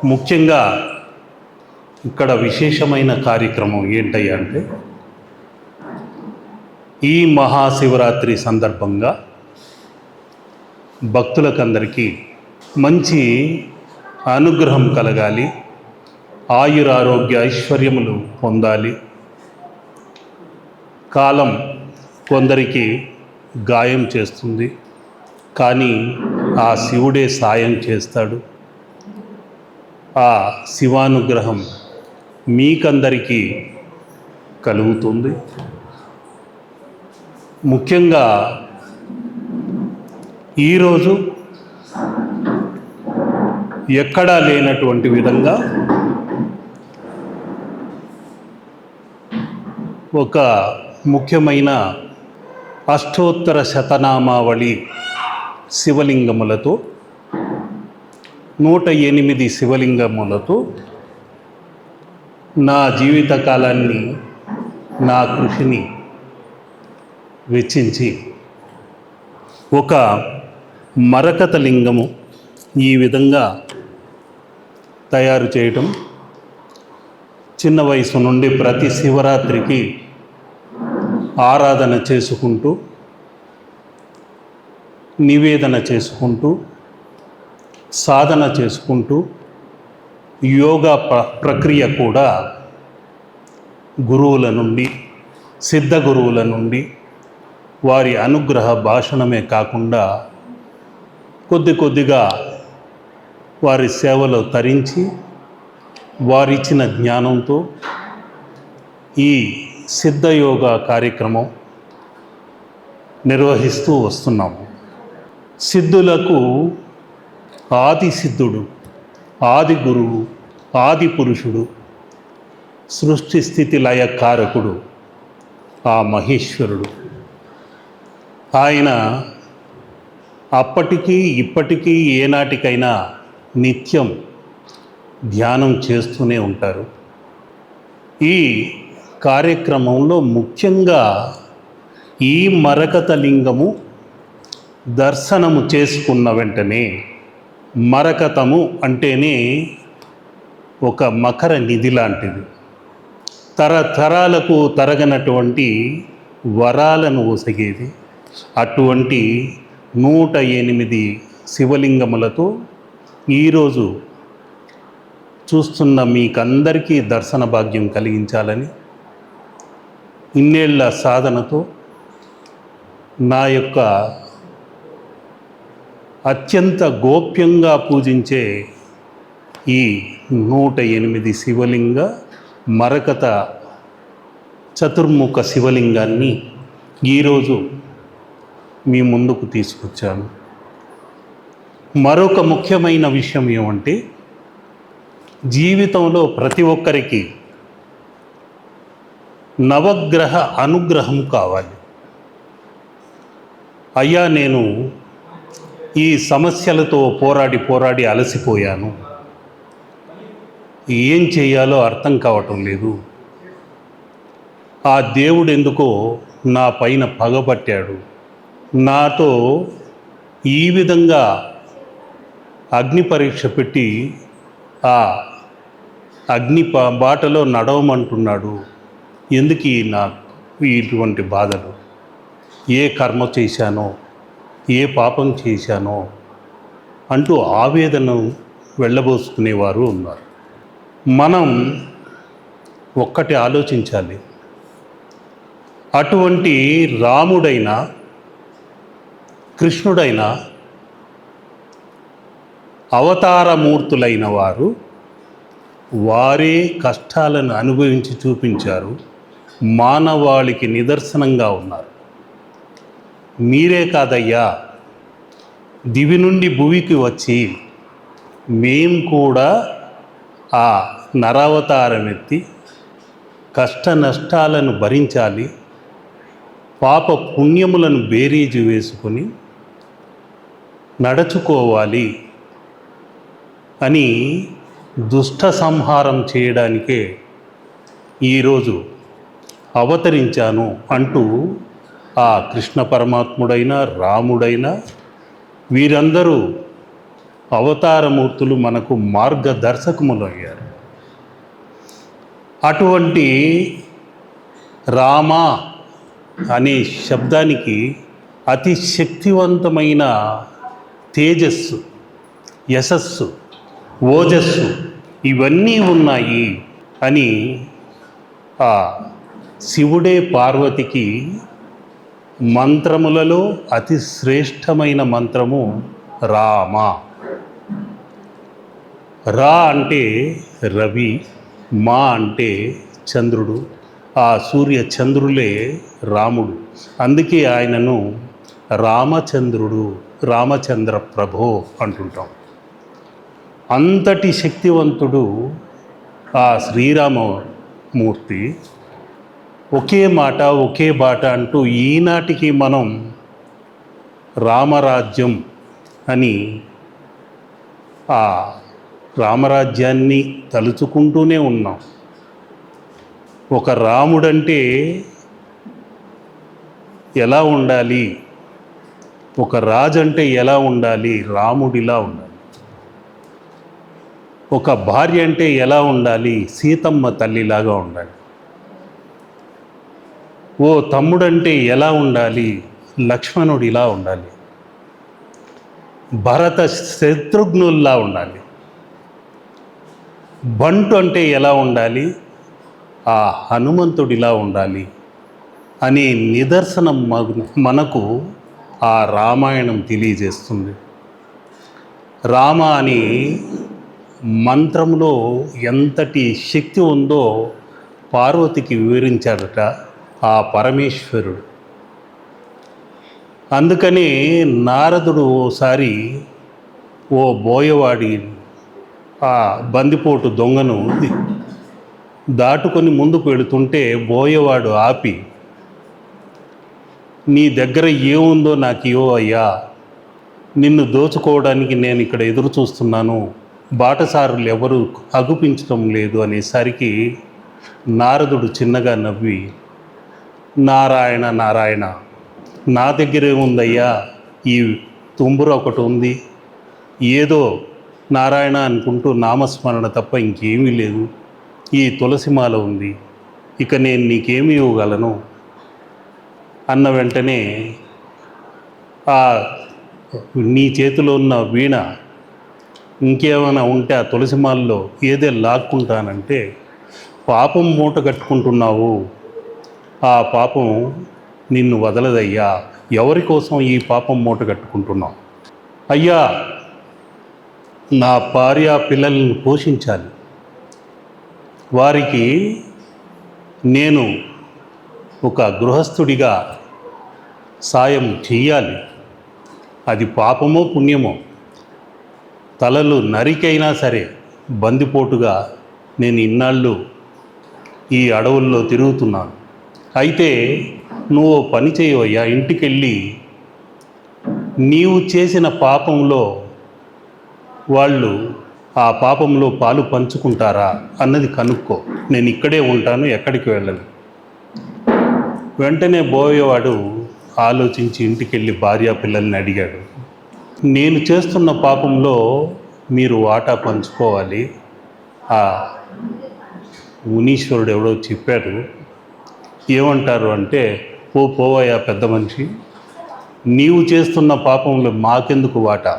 ముఖ్యంగా ఇక్కడ విశేషమైన కార్యక్రమం ఏంటయ్యా అంటే, ఈ మహాశివరాత్రి సందర్భంగా భక్తులకందరికీ మంచి అనుగ్రహం కలగాలి, ఆయురారోగ్య ఐశ్వర్యములు పొందాలి. కాలం కొందరికి గాయం చేస్తుంది, కానీ ఆ శివుడే సాయం చేస్తాడు. ఆ శివానుగ్రహం మీకందరికీ కలుగుతుంది. ముఖ్యంగా ఈరోజు ఎక్కడా లేనటువంటి విధంగా ఒక ముఖ్యమైన అష్టోత్తర శతనామావళి శివలింగములతో 108 శివలింగములతో నా జీవితకాలాన్ని, నా కృషిని వెచ్చించి ఒక మరకత లింగము ఈ విధంగా తయారు చేయటం, చిన్న వయసు నుండి ప్రతి శివరాత్రికి ఆరాధన చేసుకుంటూ, నివేదన చేసుకుంటూ, సాధన చేసుకుంటూ, యోగా ప్రక్రియ కూడా గురువుల నుండి, సిద్ధ గురువుల నుండి వారి అనుగ్రహ భాషణమే కాకుండా కొద్ది కొద్దిగా వారి సేవలో తరించి వారిచ్చిన జ్ఞానంతో ఈ సిద్ధయోగా కార్యక్రమం నిర్వహిస్తూ వస్తున్నాము. సిద్ధులకు ఆది సిద్ధుడు, ఆది గురువు, ఆది పురుషుడు, సృష్టి స్థితి లయ కారకుడు ఆ మహేశ్వరుడు. ఆయన అప్పటికీ ఇప్పటికీ ఏనాటికైనా నిత్యం ధ్యానం చేస్తూనే ఉంటారు. ఈ కార్యక్రమంలో ముఖ్యంగా ఈ మరకత లింగము దర్శనము చేసుకున్న వెంటనే, మరకతము అంటేనే ఒక మకర నిధి లాంటిది, తరతరాలకు తరగనటువంటి వరాలను ఒసగేది. అటువంటి 108 శివలింగములతో ఈరోజు చూస్తున్న మీకందరికీ దర్శన భాగ్యం కలిగించాలని, ఇన్నేళ్ల సాధనతో నా యొక్క అత్యంత గోప్యంగా పూజించే ఈ 108 శివలింగ మరకత చతుర్ముఖ శివలింగాన్ని ఈరోజు మీ ముందుకు తీసుకొచ్చాను. మరొక ముఖ్యమైన విషయం ఏమంటే, జీవితంలో ప్రతి ఒక్కరికి నవగ్రహ అనుగ్రహం కావాలి. అయ్యా, నేను ఈ సమస్యలతో పోరాడి అలసిపోయాను, ఏం చేయాలో అర్థం కావటం లేదు, ఆ దేవుడు ఎందుకో నా పైన పగబట్టాడు, నాతో ఈ విధంగా అగ్ని పరీక్ష పెట్టి ఆ అగ్ని బాటలో నడవమంటున్నాడు, ఎందుకు నాకు ఇటువంటి బాధలు, ఏ కర్మ చేశానో, ఏ పాపం చేశానో అంటూ ఆవేదన వెళ్ళబోసుకునేవారు ఉన్నారు. మనం ఒక్కటి ఆలోచించాలి, అటువంటి రాముడైనా కృష్ణుడైనా అవతారమూర్తులైన వారు వారే కష్టాలను అనుభవించి చూపించారు, మానవాళికి నిదర్శనంగా ఉన్నారు. మీరే కాదయ్యా, దివి నుండి భువికి వచ్చి మేం కూడా ఆ నరావతారం ఎత్తి కష్ట నష్టాలను భరించాలి, పాప పుణ్యములను బేరీజు వేసుకొని నడుచుకోవాలి అని దుష్ట సంహారం చేయడానికే ఈరోజు అవతరించాను అంటూ ఆ కృష్ణ పరమాత్ముడైనా రాముడైనా వీరందరూ అవతారమూర్తులు మనకు మార్గదర్శకములు అయ్యారు. అటువంటి రామ అనే శబ్దానికి అతి శక్తివంతమైన తేజస్సు, యశస్సు, ఓజస్సు ఇవన్నీ ఉన్నాయి అని ఆ శివుడే పార్వతికి మంత్రములలో అతి శ్రేష్టమైన మంత్రము రామ. రా అంటే రవి, మా అంటే చంద్రుడు. ఆ సూర్య చంద్రులే రాముడు. అందుకే ఆయనను రామచంద్రుడు, రామచంద్ర ప్రభో అంటుంటాం. అంతటి శక్తివంతుడు ఆ శ్రీరామమూర్తి. ఒకే మాట ఒకే బాట అంటూ ఈనాటికి మనం రామరాజ్యం అని ఆ రామరాజ్యాన్ని తలుచుకుంటూనే ఉన్నాం. ఒక రాముడంటే ఎలా ఉండాలి, ఒక రాజు అంటే ఎలా ఉండాలి, రాముడిలా ఉండాలి. ఒక భార్య అంటే ఎలా ఉండాలి, సీతమ్మ తల్లిలాగా ఉండాలి. ఓ తమ్ముడంటే ఎలా ఉండాలి, లక్ష్మణుడిలా ఉండాలి. భరత శత్రుఘ్నుల్లా ఉండాలి. బంటు అంటే ఎలా ఉండాలి, ఆ హనుమంతుడిలా ఉండాలి అనే నిదర్శనం మనకు ఆ రామాయణం తెలియజేస్తుంది. రామ అని మంత్రంలో ఎంతటి శక్తి ఉందో పార్వతికి వివరించాడట ఆ పరమేశ్వరుడు. అందుకని నారదుడు ఓసారి ఓ బోయవాడి ఆ బందిపోటు దొంగను దాటుకొని ముందుకు వెళుతుంటే బోయవాడు ఆపి, నీ దగ్గర ఏముందో నాకు ఇవ్వు అయ్యా, నిన్ను దోచుకోవడానికి నేను ఇక్కడ ఎదురు చూస్తున్నాను, బాటసారులు ఎవరు అగుపించడం లేదు అనేసరికి నారదుడు చిన్నగా నవ్వి, నారాయణ నారాయణ, నా దగ్గర ఏముందయ్యా, ఈ తుంబుర ఒకటి ఉంది, ఏదో నారాయణ అనుకుంటూ నామస్మరణ తప్ప ఇంకేమీ లేదు, ఈ తులసిమాల ఉంది, ఇక నేను నీకేమి ఇవ్వగలను అన్న వెంటనే ఆ నీ చేతిలో ఉన్న వీణ ఇంకేమైనా ఉంటే ఆ తులసిమాలలో ఏదే లాక్కుంటానంటే, పాపం మూట కట్టుకుంటున్నావు, ఆ పాపం నిన్ను వదలదయ్యా, ఎవరి కోసం ఈ పాపం మూట కట్టుకుంటున్నావు? అయ్యా, నా భార్య పిల్లలను పోషించాలి, వారికి నేను ఒక గృహస్థుడిగా సాయం చెయ్యాలి, అది పాపమో పుణ్యమో, తలలు నరికైనా సరే బందిపోటుగా నేను ఇన్నాళ్ళు ఈ అడవుల్లో తిరుగుతున్నాను. అయితే నువ్వు పని చేయవయ్యా, ఇంటికెళ్ళి నీవు చేసిన పాపంలో వాళ్ళు ఆ పాపంలో పాలు పంచుకుంటారా అన్నది కనుక్కో, నేను ఇక్కడే ఉంటాను, ఎక్కడికి వెళ్ళను. వెంటనే బోయేవాడు ఆలోచించి ఇంటికెళ్ళి భార్య పిల్లల్ని అడిగాడు, నేను చేస్తున్న పాపంలో మీరు వాటా పంచుకోవాలి. ఆ మునీశ్వరుడు ఎవడో చెప్పాడు, ఏమంటారు అంటే, పోవయ్యా పెద్ద మనిషి, నీవు చేస్తున్న పాపంలో మాకెందుకు వాటా,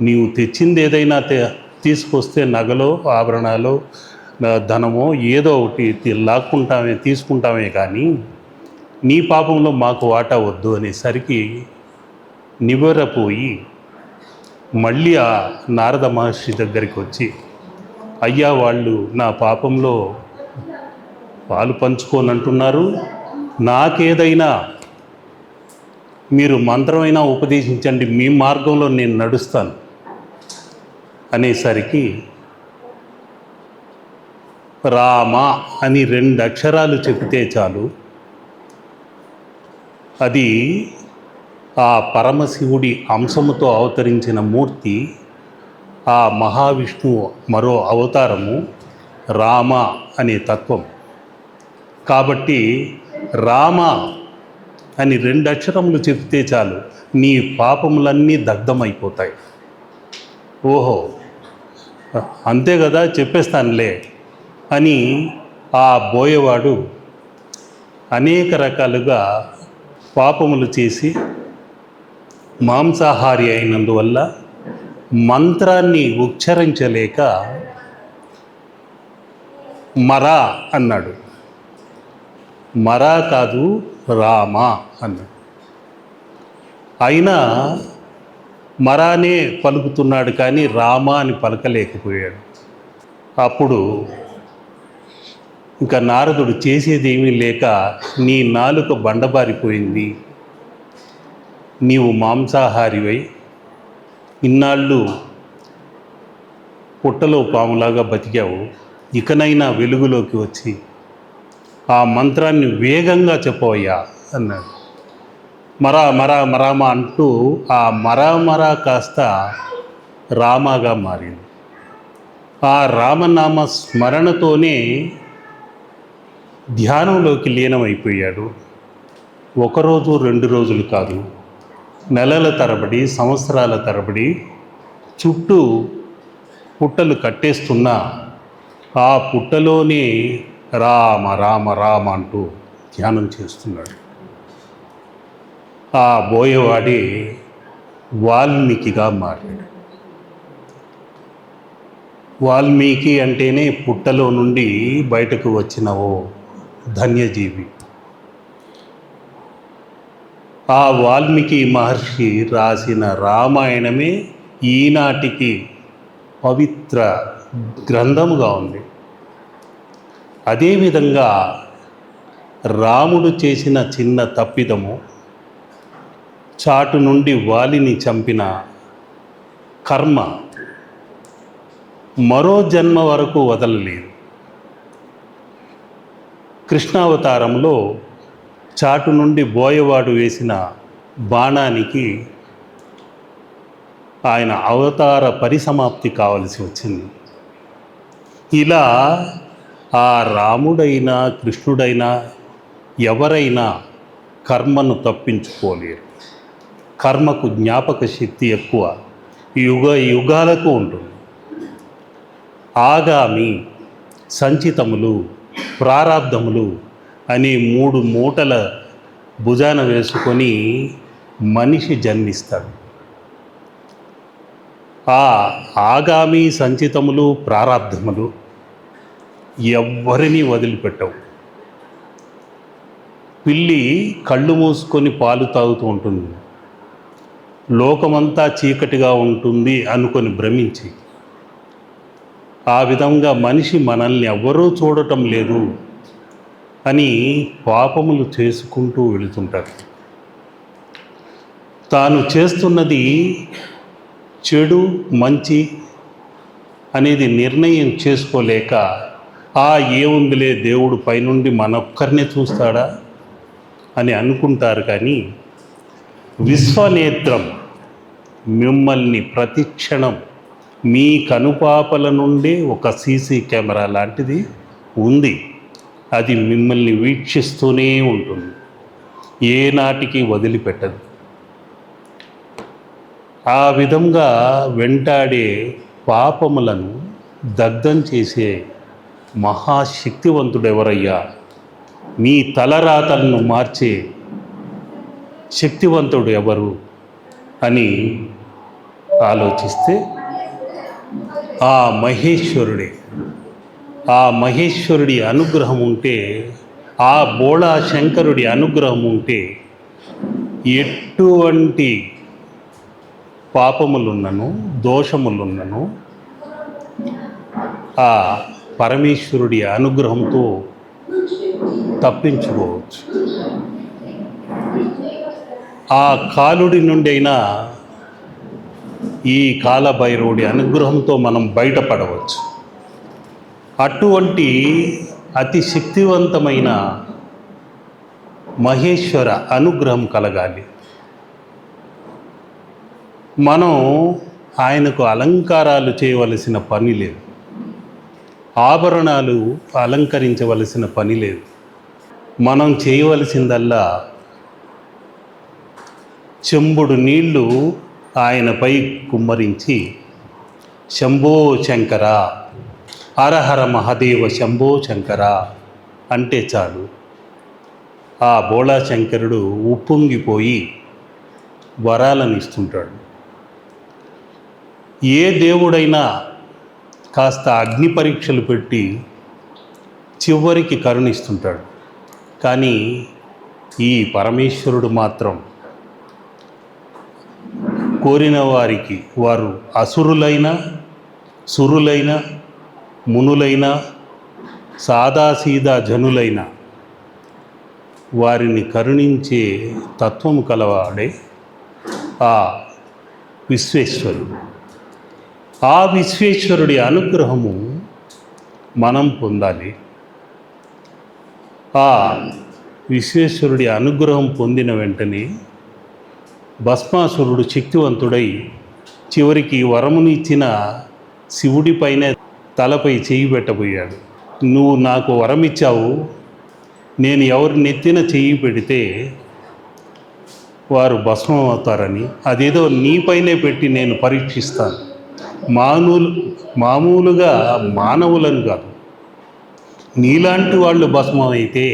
నీవు తెచ్చింది ఏదైనా తీసుకొస్తే నగలో ఆభరణాలు ధనమో ఏదో ఒకటి లాక్కుంటామే తీసుకుంటామే, కానీ నీ పాపంలో మాకు వాటా వద్దు అనేసరికి నివ్వెరపోయి మళ్ళీ ఆ నారద మహర్షి దగ్గరికి వచ్చి, అయ్యా, వాళ్ళు నా పాపంలో పాలు పంచుకోనంటున్నారు, నాకేదైనా మీరు మంత్రమైనా ఉపదేశించండి, మీ మార్గంలో నేను నడుస్తాను అనేసరికి రామ అని 2 అక్షరాలు చెబితే చాలు, అది ఆ పరమశివుడి అంశముతో అవతరించిన మూర్తి, ఆ మహావిష్ణువు మరో అవతారము రామ అనే తత్వం. కాబట్టి రామ అని 2 అక్షరములు చెబితే చాలు, నీ పాపములన్నీ దగ్ధమైపోతాయి. ఓహో, అంతే కదా, చెప్పేస్తానులే అని ఆ బోయవాడు అనేక రకాలుగా పాపములు చేసి మాంసాహారి అయినందువల్ల మంత్రాన్ని ఉచ్చరించలేక మరా అన్నాడు. మరా కాదు, రామ అన్నాడు. అయినా మరానే పలుకుతున్నాడు కానీ రామ అని పలకలేకపోయాడు. అప్పుడు ఇంకా నారదుడు చేసేదేమీ లేక, నీ నాలుక బండబారిపోయింది, నీవు మాంసాహారివై ఇన్నాళ్ళు పుట్టలో పాములాగా బతికావు, ఇకనైనా వెలుగులోకి వచ్చి ఆ మంత్రాన్ని వేగంగా చెప్పవయ్యా అన్నాడు. మరా మరా మరామ అంటూ ఆ మరా కాస్త రామాగా మారింది. ఆ రామనామ స్మరణతోనే ధ్యానంలోకి లీనమైపోయాడు. ఒకరోజు 2 రోజులు కాదు, నెలల తరబడి, సంవత్సరాల తరబడి చుట్టూ పుట్టలు కట్టేస్తున్నా ఆ పుట్టలోనే రామ రామ రామ అంటూ ధ్యానం చేస్తున్నాడు. ఆ బోయవాడే వాల్మీకిగా మారాడు. వాల్మీకి అంటేనే పుట్టలో నుండి బయటకు వచ్చిన ఓ ధన్యజీవి. ఆ వాల్మీకి మహర్షి రాసిన రామాయణమే ఈనాటికి పవిత్ర గ్రంథముగా ఉంది. అదేవిధంగా రాముడు చేసిన చిన్న తప్పిదము, చాటు నుండి వాలిని చంపిన కర్మ మరో జన్మ వరకు వదలలేదు. కృష్ణావతారంలో చాటు నుండి బోయవాడు వేసిన బాణానికి ఆయన అవతార పరిసమాప్తి కావలసి వచ్చింది. ఇలా ఆ రాముడైనా కృష్ణుడైనా ఎవరైనా కర్మను తప్పించుకోలేరు. కర్మకు జ్ఞాపక శక్తి ఎక్కువ, యుగాలకు ఉంటుంది. ఆగామి, సంచితములు, ప్రారాబ్ధములు అనే 3 మూటల భుజాన వేసుకొని మనిషి జన్మిస్తాడు. ఆ ఆగామి, సంచితములు, ప్రారాబ్ధములు ఎవ్వరినీ వదిలిపెట్టవు. పిల్లి కళ్ళు మూసుకొని పాలు తాగుతూ ఉంటుంది, లోకమంతా చీకటిగా ఉంటుంది అనుకొని భ్రమించి, ఆ విధంగా మనిషి మనల్ని ఎవ్వరూ చూడటం లేదు అని పాపములు చేసుకుంటూ వెళుతుంటారు. తాను చేస్తున్నది చెడు మంచి అనేది నిర్ణయం చేసుకోలేక, ఏముందిలే దేవుడు పైనుండి మనొక్కరినే చూస్తాడా అని అనుకుంటారు. కానీ విశ్వనేత్రం మిమ్మల్ని ప్రతిక్షణం మీ కనుపాపల నుండే ఒక సీసీ కెమెరా లాంటిది ఉంది. అది మిమ్మల్ని వీక్షిస్తూనే ఉంటుంది, ఏనాటికి వదిలిపెట్టదు. ఆ విధంగా వెంటాడే పాపములను దగ్ధం చేసే మహాశక్తివంతుడు ఎవరయ్యా, మీ తలరాతలను మార్చే శక్తివంతుడు ఎవరు అని ఆలోచిస్తే ఆ మహేశ్వరుడే. ఆ మహేశ్వరుడి అనుగ్రహం ఉంటే, ఆ బోళా శంకరుడి అనుగ్రహం ఉంటే ఎటువంటి పాపములున్నను దోషములున్నను ఆ పరమేశ్వరుడి అనుగ్రహంతో తప్పించుకోవచ్చు. ఆ కాలుడి నుండైనా ఈ కాలభైరవుడి అనుగ్రహంతో మనం బయటపడవచ్చు. అటువంటి అతి శక్తివంతమైన మహేశ్వర అనుగ్రహం కలగాలి. మనం ఆయనకు అలంకారాలు చేయవలసిన పని లేదు, ఆభరణాలు అలంకరించవలసిన పని లేదు. మనం చేయవలసిందల్లా చెంబుడు నీళ్లు ఆయనపై కుమ్మరించి శంభో శంకర, హరహర మహాదేవ శంభో శంకర అంటే చాలు ఆ బోళా శంకరుడు ఉప్పొంగిపోయి వరాలను ఇస్తుంటాడు. ఏ దేవుడైనా కాస్త అగ్ని పరీక్షలు పెట్టి చివరికి కరుణిస్తుంటాడు. కానీ ఈ పరమేశ్వరుడు మాత్రం కోరిన వారికి, వారు అసురులైన, సురులైన, మునులైన, సాదాసీదా జనులైన వారిని కరుణించే తత్వము కలవాడే ఆ విశ్వేశ్వరుడు. ఆ విశ్వేశ్వరుడి అనుగ్రహము మనం పొందాలి. ఆ విశ్వేశ్వరుడి అనుగ్రహం పొందిన వెంటనే భస్మాసురుడు శక్తివంతుడై చివరికి వరమునిచ్చిన శివుడిపైనే తలపై చేయి పెట్టబోయాడు. నువ్వు నాకు వరం ఇచ్చావు, నేను ఎవరి నెత్తిన చెయ్యి పెడితే వారు భస్మం అవుతారని, అదేదో నీపైనే పెట్టి నేను పరీక్షిస్తాను. మామూలుగా మానవులను కాదు, నీలాంటి వాళ్ళు భస్మం అయితే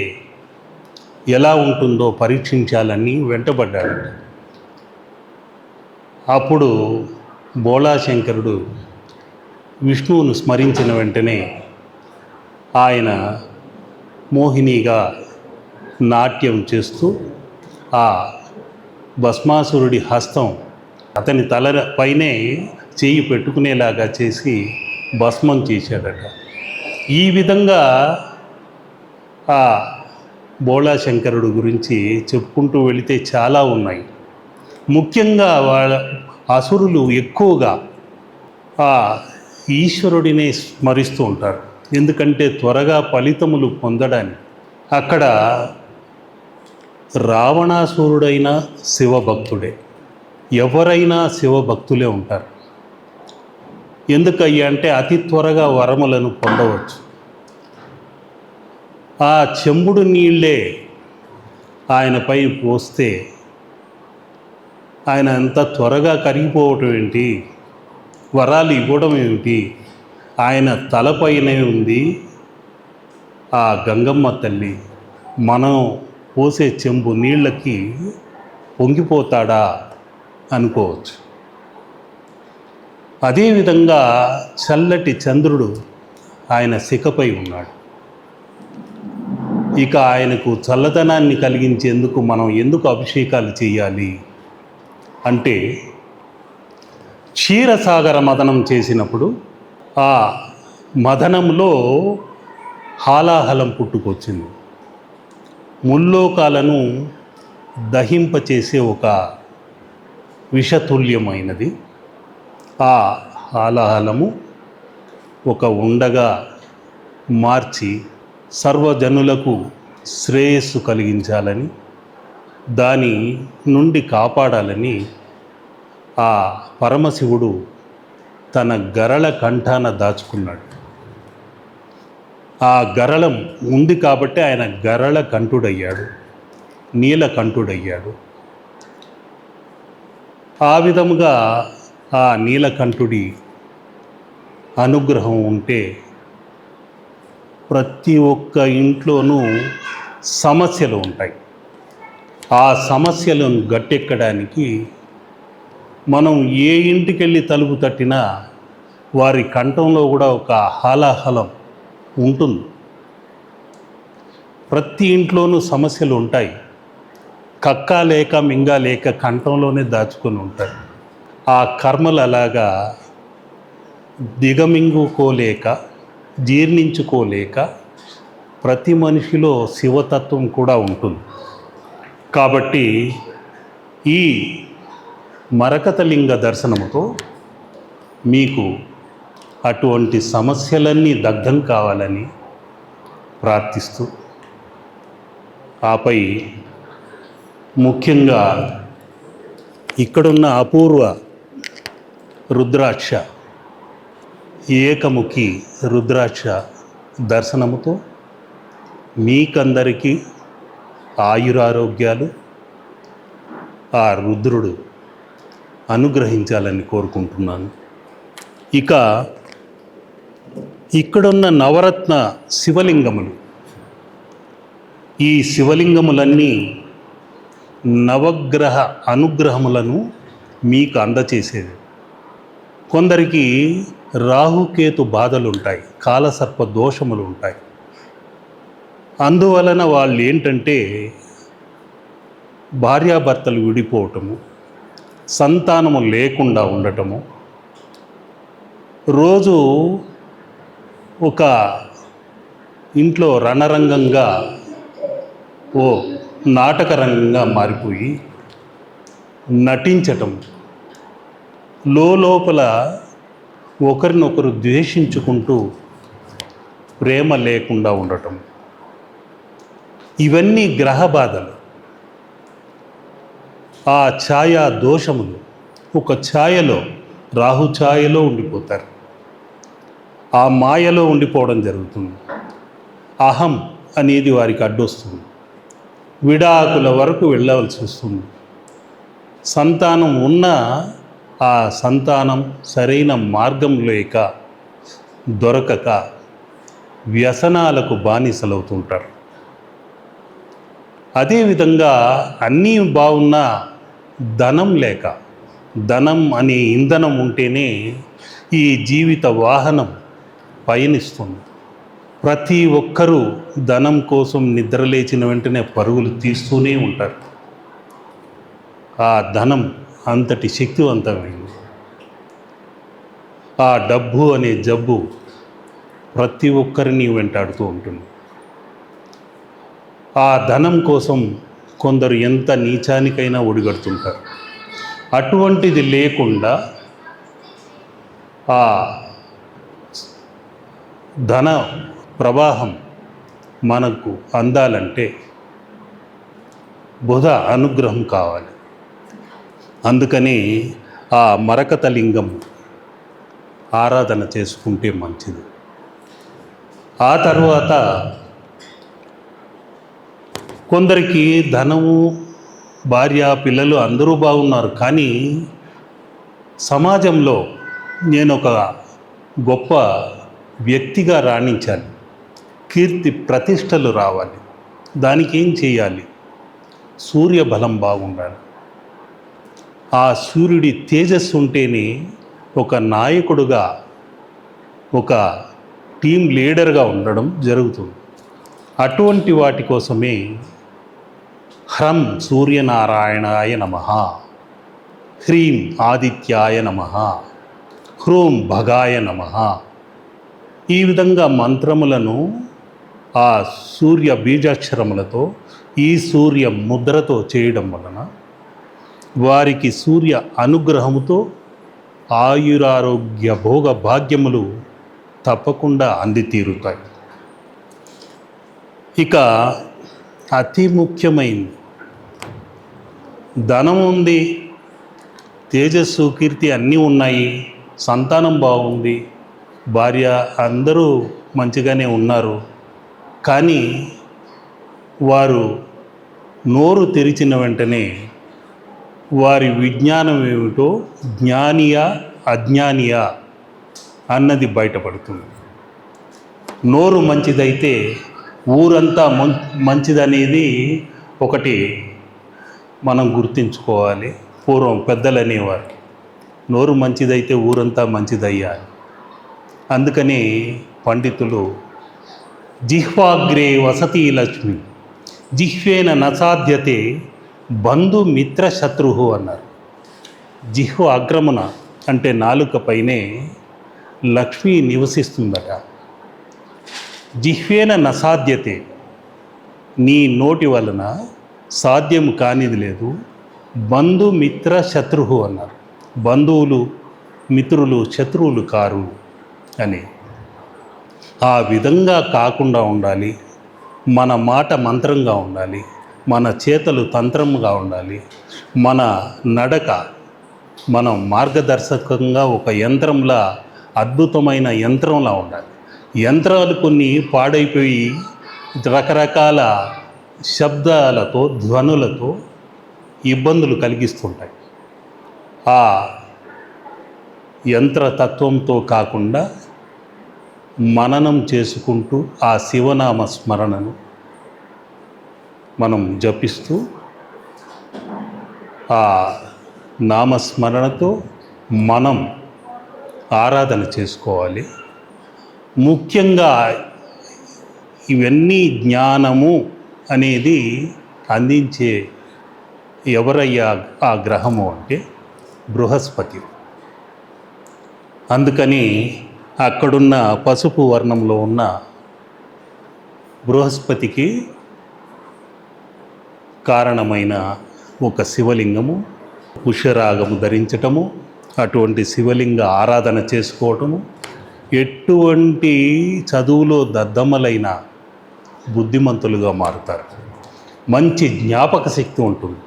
ఎలా ఉంటుందో పరీక్షించాలని వెంటబడ్డాడు. అప్పుడు బోళాశంకరుడు విష్ణువును స్మరించిన వెంటనే ఆయన మోహినిగా నాట్యం చేస్తూ ఆ భస్మాసురుడి హస్తం అతని తల పైనే చేయి పెట్టుకునేలాగా చేసి భస్మం చేశాడట. ఈ విధంగా ఆ బోళాశంకరుడు గురించి చెప్పుకుంటూ వెళితే చాలా ఉన్నాయి. ముఖ్యంగా వాళ్ళ అసురులు ఎక్కువగా ఆ ఈశ్వరుడినే స్మరిస్తూ ఉంటారు. ఎందుకంటే త్వరగా ఫలితములు పొందడానికి. అక్కడ రావణాసురుడైన శివభక్తుడే, ఎవరైనా శివభక్తులే ఉంటారు. ఎందుకయ్యా అంటే అతి త్వరగా వరములను పొందవచ్చు. ఆ చెంబుడు నీళ్ళే ఆయనపై పోస్తే ఆయన అంత త్వరగా కరిగిపోవటం ఏంటి, వరాలు ఇవ్వడం ఏమిటి? ఆయన తలపైనే ఉంది ఆ గంగమ్మ తల్లి. మనం పోసే చెంబు నీళ్ళకి పొంగిపోతాడా అనుకోవచ్చు. అదేవిధంగా చల్లటి చంద్రుడు ఆయన శిఖపై ఉన్నాడు. ఇక ఆయనకు చల్లదనాన్ని కలిగించేందుకు మనం ఎందుకు అభిషేకాలు చేయాలి అంటే, క్షీరసాగర మదనం చేసినప్పుడు ఆ మదనంలో హాలాహలం పుట్టుకొచ్చింది. ముల్లోకాలను దహింపచేసే ఒక విషతుల్యమైనది ఆ హాలాహలము. ఒక ఉండగా మార్చి సర్వజనులకు శ్రేయస్సు కలిగించాలని, దాని నుండి కాపాడాలని ఆ పరమశివుడు తన గరళ కంఠాన దాచుకున్నాడు. ఆ గరళం ఉంది కాబట్టి ఆయన గరళ కంఠుడయ్యాడు, నీలకంఠుడయ్యాడు. ఆ విధముగా ఆ నీలకంఠుడి అనుగ్రహం ఉంటే ప్రతి ఒక్క ఇంట్లోనూ సమస్యలు ఉంటాయి. ఆ సమస్యలను గట్టెక్కడానికి మనం ఏ ఇంటికి వెళ్ళి తలుపు తట్టినా వారి కంఠంలో కూడా ఒక హాలాహలం ఉంటుంది. ప్రతి ఇంట్లోనూ సమస్యలు ఉంటాయి. కక్క లేక మింగా లేక కంఠంలోనే దాచుకొని ఉంటాయి. ఆ కర్మలు అలాగా దిగమింగుకోలేక, జీర్ణించుకోలేక ప్రతి మనిషిలో శివతత్వం కూడా ఉంటుంది. కాబట్టి ఈ మరకతలింగ దర్శనముతో మీకు అటువంటి సమస్యలన్నీ దగ్ధం కావాలని ప్రార్థిస్తూ, ఆపై ముఖ్యంగా ఇక్కడున్న అపూర్వ రుద్రాక్ష, ఏకముఖి రుద్రాక్ష దర్శనముతో మీకందరికీ ఆయురారోగ్యాలు ఆ రుద్రుడు అనుగ్రహించాలని కోరుకుంటున్నాను. ఇక ఇక్కడున్న నవరత్న శివలింగములు, ఈ శివలింగములన్నీ నవగ్రహ అనుగ్రహములను మీకు అందచేసేది. కొందరికి రాహుకేతు బాధలు ఉంటాయి, కాలసర్ప దోషములు ఉంటాయి. అందువలన వాళ్ళు ఏంటంటే భార్యాభర్తలు విడిపోవటము, సంతానము లేకుండా ఉండటము, రోజు ఒక ఇంట్లో రణరంగంగా ఓ నాటక రంగంగా మారిపోయి నటించటం, లోపల ఒకరినొకరు ద్వేషించుకుంటూ ప్రేమ లేకుండా ఉండటం, ఇవన్నీ గ్రహ బాధలు. ఆ ఛాయా దోషములు ఒక ఛాయలో, రాహు ఛాయలో ఉండిపోతారు. ఆ మాయలో ఉండిపోవడం జరుగుతుంది. అహం అనేది వారికి అడ్డొస్తుంది. విడాకుల వరకు వెళ్ళవలసి వస్తుంది. సంతానం ఉన్నా ఆ సంతానం సరైన మార్గం లేక దొరకక వ్యసనాలకు బానిసలవుతుంటారు. అదేవిధంగా అన్నీ బాగున్నా ధనం లేక, ధనం అనే ఇంధనం ఉంటేనే ఈ జీవిత వాహనం పయనిస్తుంది. ప్రతి ఒక్కరూ ధనం కోసం నిద్రలేచిన వెంటనే పరుగులు తీస్తూనే ఉంటారు. ఆ ధనం అంతటి శక్తివంతమైంది. ఆ డబ్బు అనే జబ్బు ప్రతి ఒక్కరిని వెంటాడుతూ ఉంటుంది. ఆ ధనం కోసం కొందరు ఎంత నీచానికైనా ఒడిగడుతుంటారు. అటువంటిది లేకుండా ఆ ధన ప్రవాహం మనకు అందాలంటే బుధ అనుగ్రహం కావాలి. అందుకని ఆ మరకత లింగం ఆరాధన చేసుకుంటే మంచిది. ఆ తర్వాత కొందరికి ధనము, భార్య, పిల్లలు అందరూ బాగున్నారు, కానీ సమాజంలో నేను ఒక గొప్ప వ్యక్తిగా రాణించాలి, కీర్తి ప్రతిష్టలు రావాలి. దానికి ఏం చేయాలి? సూర్యబలం బాగుండాలి. ఆ సూర్యుడి తేజస్సు ఉంటేనే ఒక నాయకుడుగా, ఒక టీం లీడర్గా ఉండడం జరుగుతుంది. అటువంటి వాటి కోసమే హ్రం సూర్యనారాయణాయ నమః, హ్రీం ఆదిత్యాయ నమః, హ్రూం భగాయ నమః, ఈ విధంగా మంత్రములను ఆ సూర్య బీజాక్షరములతో, ఈ సూర్య ముద్రతో చేయడం వలన వారికి సూర్య అనుగ్రహముతో ఆయురారోగ్య భోగ భాగ్యములు తప్పకుండా అంది తీరుతాయి. ఇక అతి ముఖ్యమైనది, ధనం ఉంది, తేజస్సు, కీర్తి అన్నీ ఉన్నాయి, సంతానం బాగుంది, భార్య అందరూ మంచిగానే ఉన్నారు, కానీ వారు నోరు తెరిచిన వెంటనే వారి విజ్ఞానం ఏమిటో, జ్ఞానియా అజ్ఞానియా అన్నది బయటపడుతుంది. నోరు మంచిదైతే ఊరంతా మంచిదనేది ఒకటి మనం గుర్తుంచుకోవాలి. పూర్వం పెద్దలు అనేవారు, నోరు మంచిదైతే ఊరంతా మంచిదయ్యాలి. అందుకని పండితులు జిహ్వాగ్రే వసతి లక్ష్మి, జిహ్వేన నసాధ్యతే బంధుమిత్ర శత్రువు అన్నారు. జిహ్వ అగ్రమున అంటే నాలుక పైనే లక్ష్మి నివసిస్తుందట. జిహ్వేన నసాధ్యతే, నీ నోటి వలన సాధ్యం కానిది లేదు. బంధుమిత్ర శత్రువు అన్నారు. బంధువులు, మిత్రులు, శత్రువులు కారు అని. ఆ విధంగా కాకుండా ఉండాలి. మన మాట మంత్రంగా ఉండాలి, మన చేతలు తంత్రంగా ఉండాలి, మన నడక మనం మార్గదర్శకంగా ఒక యంత్రంలా, అద్భుతమైన యంత్రంలా ఉండాలి. యంత్రాలు కొన్ని పాడైపోయి రకరకాల శబ్దాలతో, ధ్వనులతో ఇబ్బందులు కలిగిస్తుంటాయి. ఆ యంత్రతత్వంతో కాకుండా మననం చేసుకుంటూ ఆ శివనామ స్మరణను మనం జపిస్తూ ఆ నామస్మరణతో మనం ఆరాధన చేసుకోవాలి. ముఖ్యంగా ఇవన్నీ జ్ఞానము అనేది అందించే ఎవరయ్యా ఆ గ్రహము అంటే బృహస్పతి. అందుకని అక్కడున్న పసుపు వర్ణంలో ఉన్న బృహస్పతికి కారణమైన ఒక శివలింగము, పుష్యరాగము ధరించటము, అటువంటి శివలింగ ఆరాధన చేసుకోవటము, ఎటువంటి చదువులో దద్దమ్మలైన బుద్ధిమంతులుగా మారుతారు. మంచి జ్ఞాపక శక్తి ఉంటుంది.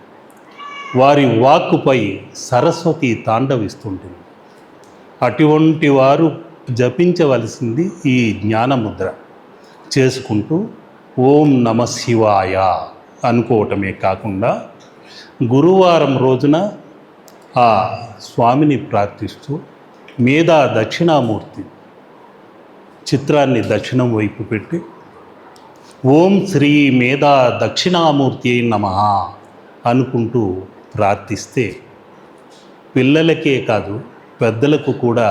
వారి వాక్కుపై సరస్వతి తాండవిస్తుంటుంది. అటువంటి వారు జపించవలసింది ఈ జ్ఞానముద్ర చేసుకుంటూ ఓం నమ శివాయ అనుకోవటమే కాకుండా గురువారం రోజున ఆ స్వామిని ప్రార్థిస్తూ మేధా దక్షిణామూర్తి చిత్రాన్ని దక్షిణం వైపు పెట్టి ఓం శ్రీ మేధా దక్షిణామూర్తి నమః అనుకుంటూ ప్రార్థిస్తే పిల్లలకే కాదు పెద్దలకు కూడా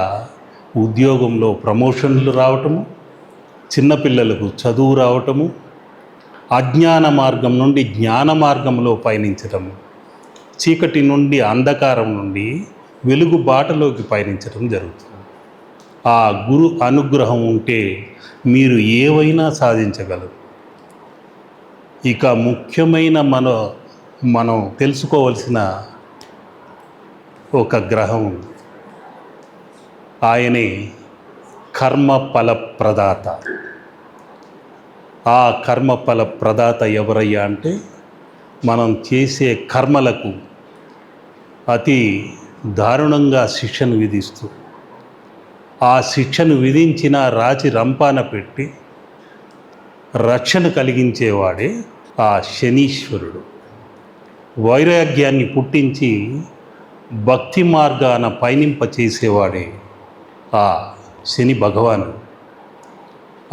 ఉద్యోగంలో ప్రమోషన్లు రావటము, చిన్నపిల్లలకు చదువు రావటము, అజ్ఞాన మార్గం నుండి జ్ఞాన మార్గంలో పయనించటము, చీకటి నుండి అంధకారం నుండి వెలుగు బాటలోకి పయనించడం జరుగుతుంది. ఆ గురు అనుగ్రహం ఉంటే మీరు ఏవైనా సాధించగలరు. ఇక ముఖ్యమైన మనం తెలుసుకోవలసిన ఒక గ్రహం ఉంది. ఆయనే కర్మఫల ప్రదాత. ఆ కర్మఫల ప్రదాత ఎవరయ్యా అంటే మనం చేసే కర్మలకు అతి దారుణంగా శిక్షను విధిస్తూ ఆ శిక్షను విధించిన రాచి రంపాన పెట్టి రక్షణ కలిగించేవాడే ఆ శనీశ్వరుడు. వైరాగ్యాన్ని పుట్టించి భక్తి మార్గాన పయనింప చేసేవాడే ఆ శని భగవానుడు.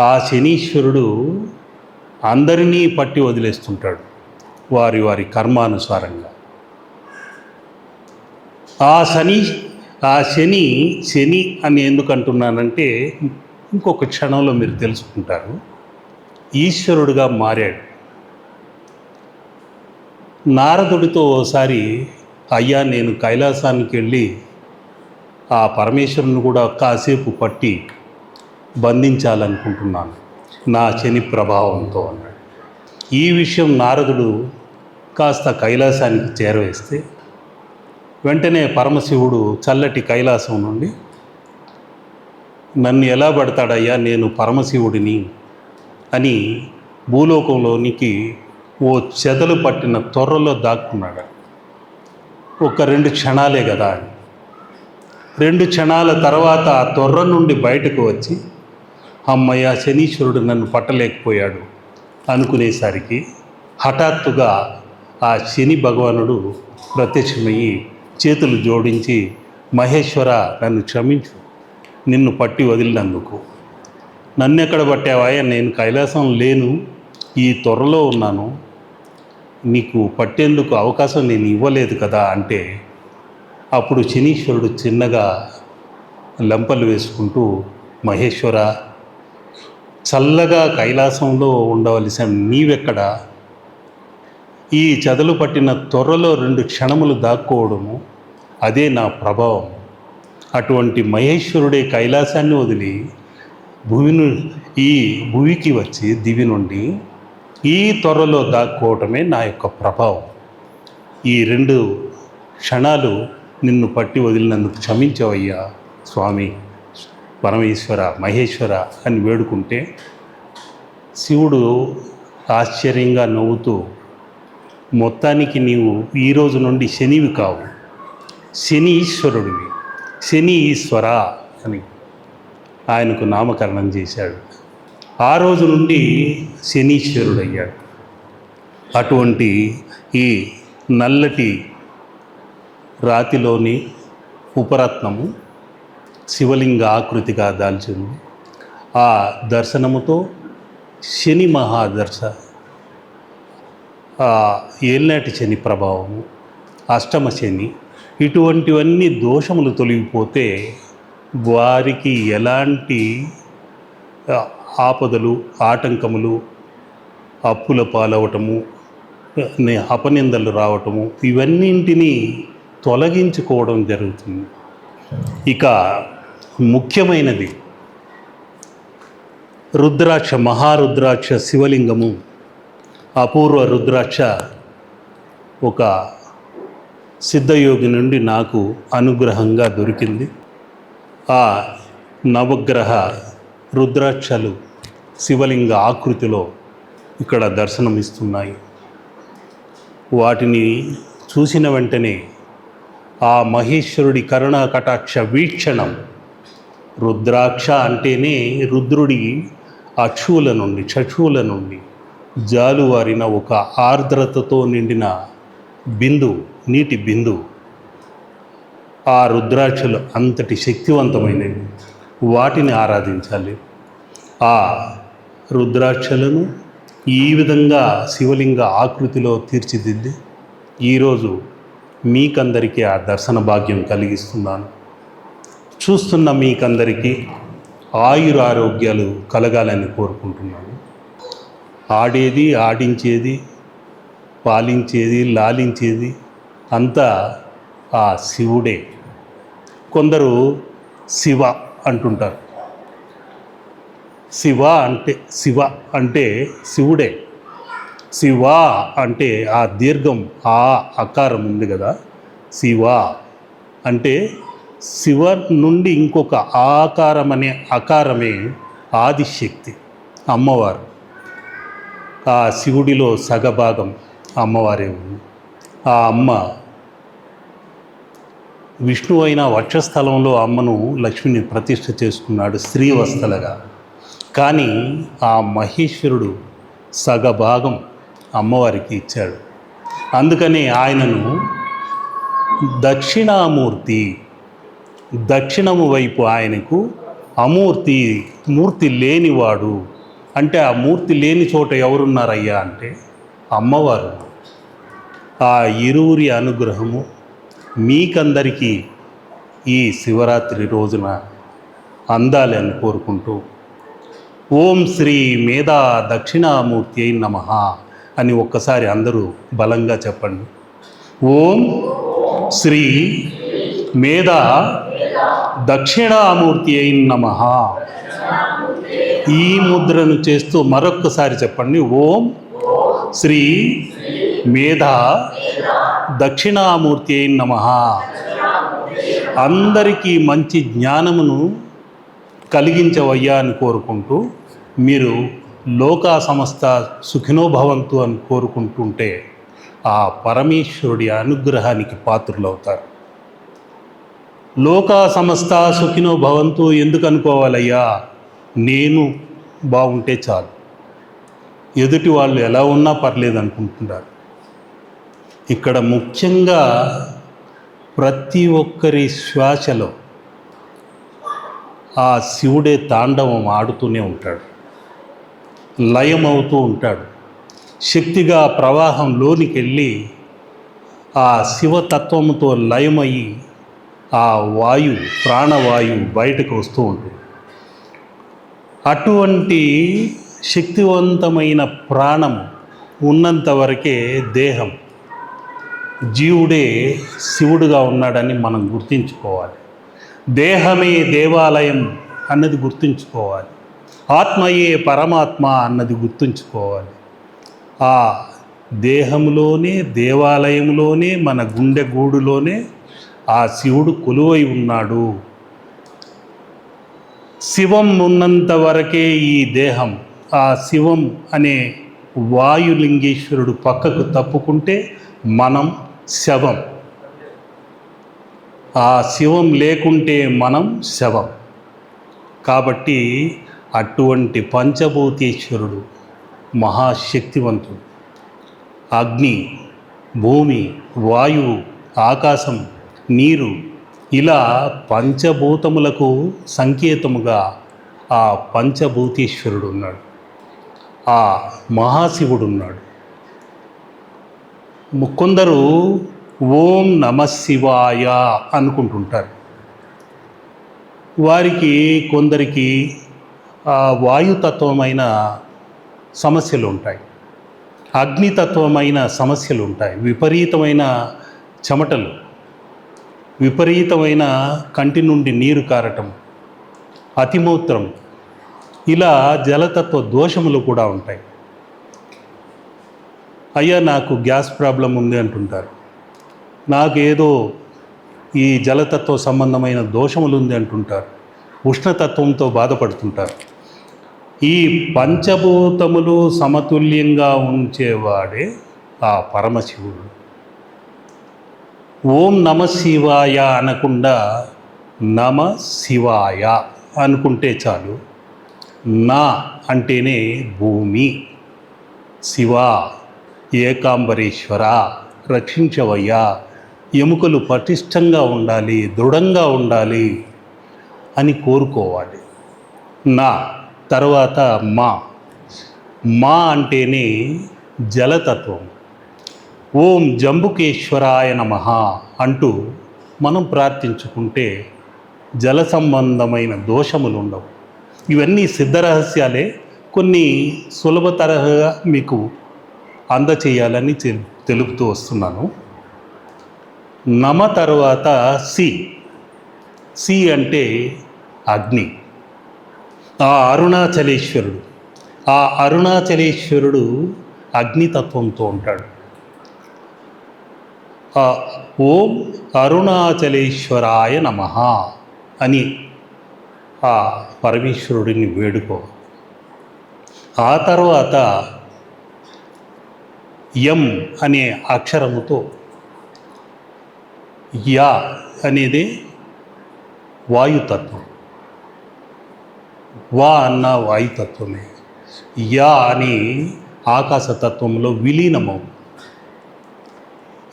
ఆ శనీశ్వరుడు అందరినీ పట్టి వదిలేస్తుంటాడు వారి వారి కర్మానుసారంగా. ఆ శని అని ఎందుకు అంటున్నానంటే ఇంకొక క్షణంలో మీరు తెలుసుకుంటారు. ఈశ్వరుడుగా మారాడు. నారదుడితో ఓసారి అయ్యా నేను కైలాసానికి వెళ్ళి ఆ పరమేశ్వరుని కూడా కాసేపు పట్టి బంధించాలనుకుంటున్నాను నా శని ప్రభావంతో అన్నాడు. ఈ విషయం నారదుడు కాస్త కైలాసానికి చేరవేస్తే వెంటనే పరమశివుడు చల్లటి కైలాసం నుండి నన్ను ఎలా పడతాడయ్యా నేను పరమశివుడిని అని భూలోకంలోనికి ఓ చెదలు పట్టిన తొర్రలో దాక్కున్నాడు. ఒక 2 క్షణాలే కదా అని 2 క్షణాల తర్వాత ఆ తొర్ర నుండి బయటకు వచ్చి అమ్మయ్య శనీశ్వరుడు నన్ను పట్టలేకపోయాడు అనుకునేసరికి హఠాత్తుగా ఆ శని భగవానుడు ప్రత్యక్షమయ్యి చేతులు జోడించి మహేశ్వర నన్ను క్షమించు, నిన్ను పట్టి వదిలినందుకు. నన్నెక్కడ పట్టావాయా, నేను కైలాసం లేను, ఈ త్వరలో ఉన్నాను, నీకు పట్టేందుకు అవకాశం నేను ఇవ్వలేదు కదా అంటే అప్పుడు శనీశ్వరుడు చిన్నగా లంపలు వేసుకుంటూ మహేశ్వర చల్లగా కైలాసంలో ఉండవలసిన నీవెక్కడ, ఈ చెదలు పట్టిన త్వరలో 2 క్షణములు దాక్కోవడము అదే నా ప్రభావం. అటువంటి మహేశ్వరుడే కైలాసాన్ని వదిలి ఈ భూమికి వచ్చి దివి నుండి ఈ త్వరలో దాక్కోవటమే నా యొక్క ప్రభావం. ఈ 2 క్షణాలు నిన్ను పట్టి వదిలినందుకు క్షమించవయ్యా స్వామి పరమేశ్వర మహేశ్వర అని వేడుకుంటే శివుడు ఆశ్చర్యంగా నవ్వుతూ మొత్తానికి నీవు ఈరోజు నుండి శనివి కావు, శని ఈశ్వరుడివి, శని ఈశ్వర అని ఆయనకు నామకరణం చేశాడు. ఆ రోజు నుండి శనీశ్వరుడయ్యాడు. అటువంటి ఈ నల్లటి రాతిలోని ఉపరత్నము శివలింగ ఆకృతిగా దాల్చింది. ఆ దర్శనముతో శని మహాదర్శ, ఏళ్ళనాటి శని ప్రభావము, అష్టమ శని, ఇటువంటివన్నీ దోషములు తొలగిపోతే వారికి ఎలాంటి ఆపదలు, ఆటంకములు, అప్పుల పాలవటము, అపనిందలు రావటము, ఇవన్నింటినీ తొలగించుకోవడం జరుగుతుంది. ఇక ముఖ్యమైనది రుద్రాక్ష, మహారుద్రాక్ష శివలింగము, అపూర్వ రుద్రాక్ష ఒక సిద్ధయోగి నుండి నాకు అనుగ్రహంగా దొరికింది. ఆ నవగ్రహ రుద్రాక్షలు శివలింగ ఆకృతిలో ఇక్కడ దర్శనమిస్తున్నాయి. వాటిని చూసిన వెంటనే ఆ మహేశ్వరుడి కరుణా కటాక్ష వీక్షణం, రుద్రాక్ష అంటేనే రుద్రుడి అక్షువుల నుండి, చక్షువుల నుండి జాలువారిన ఒక ఆర్ద్రతతో నిండిన బిందు, నీటి బిందు. ఆ రుద్రాక్షలు అంతటి శక్తివంతమైనవి, వాటిని ఆరాధించాలి. ఆ రుద్రాక్షలను ఈ విధంగా శివలింగ ఆకృతిలో తీర్చిదిద్ది ఈరోజు మీకందరికీ ఆ దర్శన భాగ్యం కలిగిస్తున్నాను. చూస్తున్న మీకందరికీ ఆయురారోగ్యాలు కలగాలని కోరుకుంటున్నాను. ఆడేది, ఆడించేది, పాలించేది, లాలించేది అంతా ఆ శివుడే. కొందరు శివ అంటుంటారు. శివ అంటే శివుడే. శివ అంటే ఆ దీర్ఘం, ఆ అకారం ఉంది కదా, శివ అంటే శివ నుండి ఇంకొక ఆకారం అనే అకారమే ఆదిశక్తి, అమ్మవారు. ఆ శివుడిలో సగభాగం అమ్మవారే ఉంది. ఆ అమ్మ విష్ణు అయిన వక్షస్థలంలో అమ్మను, లక్ష్మిని ప్రతిష్ఠ చేసుకున్నాడు శ్రీవత్సలుగా. కానీ ఆ మహేశ్వరుడు సగభాగం అమ్మవారికి ఇచ్చాడు. అందుకని ఆయనను దక్షిణామూర్తి, దక్షిణము వైపు ఆయనకు అమూర్తి, మూర్తి లేనివాడు. అంటే ఆ మూర్తి లేని చోట ఎవరున్నారయ్యా అంటే అమ్మవారు. ఆ ఇరువురి అనుగ్రహము మీకందరికీ ఈ శివరాత్రి రోజున అందాలి అని కోరుకుంటూ, ఓం శ్రీ మేధా దక్షిణామూర్తి అయి నమః అని ఒక్కసారి అందరూ బలంగా చెప్పండి. ఓం శ్రీ మేధా దక్షిణామూర్తి అయి నమః. ఈ ముద్రను చేస్తూ మరొక్కసారి చెప్పండి. ఓం శ్రీ మేధా దక్షిణామూర్తి అయి నమః. అందరికీ మంచి జ్ఞానమును కలిగించవయ్యా అని కోరుకుంటూ, మీరు లోకా సమస్త సుఖినోభవంతు అని కోరుకుంటుంటే ఆ పరమేశ్వరుడి అనుగ్రహానికి పాత్రులవుతారు. లోకా సమస్త సుఖినోభవంతు ఎందుకు అనుకోవాలయ్యా? నేను బాగుంటే చాలు, ఎదుటి వాళ్ళు ఎలా ఉన్నా పర్లేదు అనుకుంటున్నారు. ఇక్కడ ముఖ్యంగా ప్రతి ఒక్కరి శ్వాసలో ఆ శివుడే తాండవం ఆడుతూనే ఉంటాడు, లయమవుతూ ఉంటాడు. శక్తిగా ప్రవాహంలోనికి వెళ్ళి ఆ శివతత్వముతో లయమయ్యి ఆ వాయు, ప్రాణవాయువు బయటకు వస్తూ ఉంటుంది. అటువంటి శక్తివంతమైన ప్రాణం ఉన్నంత వరకే దేహం, జీవుడే శివుడుగా ఉన్నాడని మనం గుర్తించుకోవాలి. దేహమే దేవాలయం అన్నది గుర్తుంచుకోవాలి. ఆత్మయే పరమాత్మ అన్నది గుర్తుంచుకోవాలి. ఆ దేహంలోనే, దేవాలయంలోనే, మన గుండె గూడులోనే ఆ శివుడు కొలువై ఉన్నాడు. శివం ఉన్నంత వరకే ఈ దేహం. ఆ శివం అనే వాయులింగేశ్వరుడు పక్కకు తప్పుకుంటే మనం శవం. ఆ శివం లేకుంటే మనం శవం. కాబట్టి అటువంటి పంచభూతేశ్వరుడు మహాశక్తివంతుడు. అగ్ని, భూమి, వాయువు, ఆకాశం, నీరు, ఇలా పంచభూతములకు సంకేతముగా ఆ పంచభూతేశ్వరుడు ఉన్నాడు, ఆ మహాశివుడు ఉన్నాడు. కొందరు ఓం నమ శివాయ అనుకుంటుంటారు. వారికి కొందరికి వాయుతత్వమైన సమస్యలు ఉంటాయి, అగ్నితత్వమైన సమస్యలు ఉంటాయి, విపరీతమైన చెమటలు, విపరీతమైన కంటి నుండి నీరు కారటం, అతిమూత్రం, ఇలా జలతత్వ దోషములు కూడా ఉంటాయి. అయ్యా నాకు గ్యాస్ ప్రాబ్లం ఉంది అంటుంటారు, నాకేదో ఈ జలతత్వ సంబంధమైన దోషములు ఉంది అంటుంటారు, ఉష్ణతత్వంతో బాధపడుతుంటారు. ఈ పంచభూతములు సమతుల్యంగా ఉంచేవాడే ఆ పరమశివుడు. ఓం నమ శివాయ అనకుండా నమ శివాయ అనుకుంటే చాలు. నా అంటేనే భూమి, శివ ఏకాంబరేశ్వర రక్షించవయ్యా, ఎముకలు పటిష్టంగా ఉండాలి, దృఢంగా ఉండాలి అని కోరుకోవాలి. నా తర్వాత మా అంటేనే జలతత్వం. ఓం జంబుకేశ్వరాయ నమః అంటూ మనం ప్రార్థించుకుంటే జల సంబంధమైన దోషములు ఉండవు. ఇవన్నీ సిద్ధరహస్యాలే, కొన్ని సులభతరహగా మీకు అందచేయాలని తెలుపుతూ వస్తున్నాను. నమ తర్వాత సి అంటే అగ్ని. ఆ అరుణాచలేశ్వరుడు అగ్నితత్వంతో ఉంటాడు. ఓం అరుణాచలేశ్వరాయ నమః అని ఆ పరమేశ్వరుడిని వేడుకో. ఆ తర్వాత యం అనే అక్షరముతో యా అనేది వాయుతత్వం, వా అన్న వాయుతత్వమే, యా అని ఆకాశతత్వంలో విలీనమవు.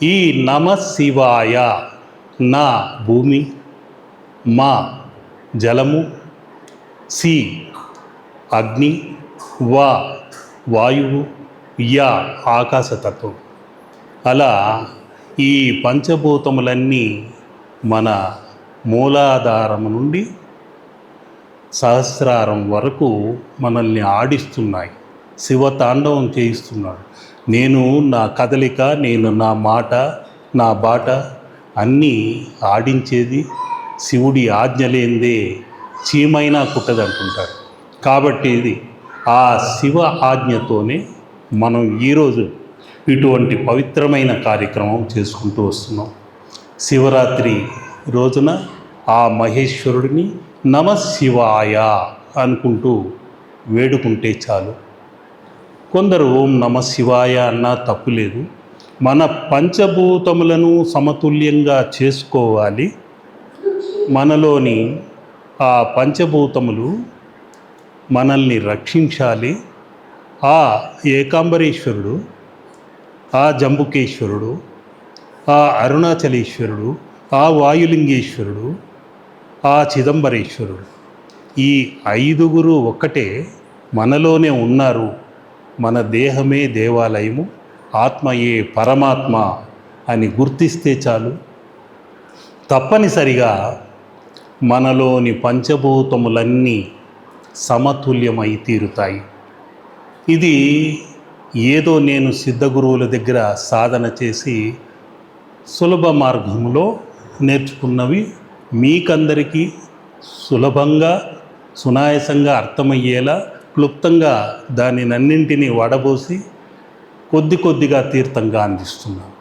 ఈ నమ శివాయ నా భూమి, మా జలము, సి అగ్ని, వా వాయువు, యా ఆకాశతత్వం. అలా ఈ పంచభూతములన్నీ మన మూలాధారము నుండి సహస్రారం వరకు మనల్ని ఆడిస్తున్నాయి, శివతాండవం చేయిస్తున్నాడు. నేను నా కదలిక, నేను నా మాట, నా బాట అన్నీ ఆడించేది శివుడి ఆజ్ఞ లేనిదే చీమైనా కుట్టదంటుంటారు. కాబట్టి ఇది ఆ శివ ఆజ్ఞతోనే మనం ఈరోజు ఇటువంటి పవిత్రమైన కార్యక్రమం చేసుకుంటూ వస్తున్నాం. శివరాత్రి రోజున ఆ మహేశ్వరుడిని నమ శివాయ అనుకుంటూ వేడుకుంటే చాలు. కొందరు ఓం నమ శివాయ అన్నా తప్పులేదు. మన పంచభూతములను సమతుల్యంగా చేసుకోవాలి. మనలోని ఆ పంచభూతములు మనల్ని రక్షించాలి. ఆ ఏకాంబరేశ్వరుడు, ఆ జంబుకేశ్వరుడు, ఆ అరుణాచలేశ్వరుడు, ఆ వాయులింగేశ్వరుడు, ఆ చిదంబరేశ్వరుడు, ఈ ఐదుగురు ఒక్కటే మనలోనే ఉన్నారు. మన దేహమే దేవాలయము, ఆత్మయే పరమాత్మ అని గుర్తిస్తే చాలు. తప్పనిసరిగా మనలోని పంచభూతములన్నీ సమతుల్యమై తీరుతాయి. ఇది ఏదో నేను సిద్ధగురువుల దగ్గర సాధన చేసి సులభ మార్గంలో నేర్చుకున్నవి మీకందరికీ సులభంగా, సునాయాసంగా అర్థమయ్యేలా క్లుప్తంగా దానినన్నింటినీ వడబోసి కొద్ది కొద్దిగా తీర్థంగా అందిస్తున్నాను.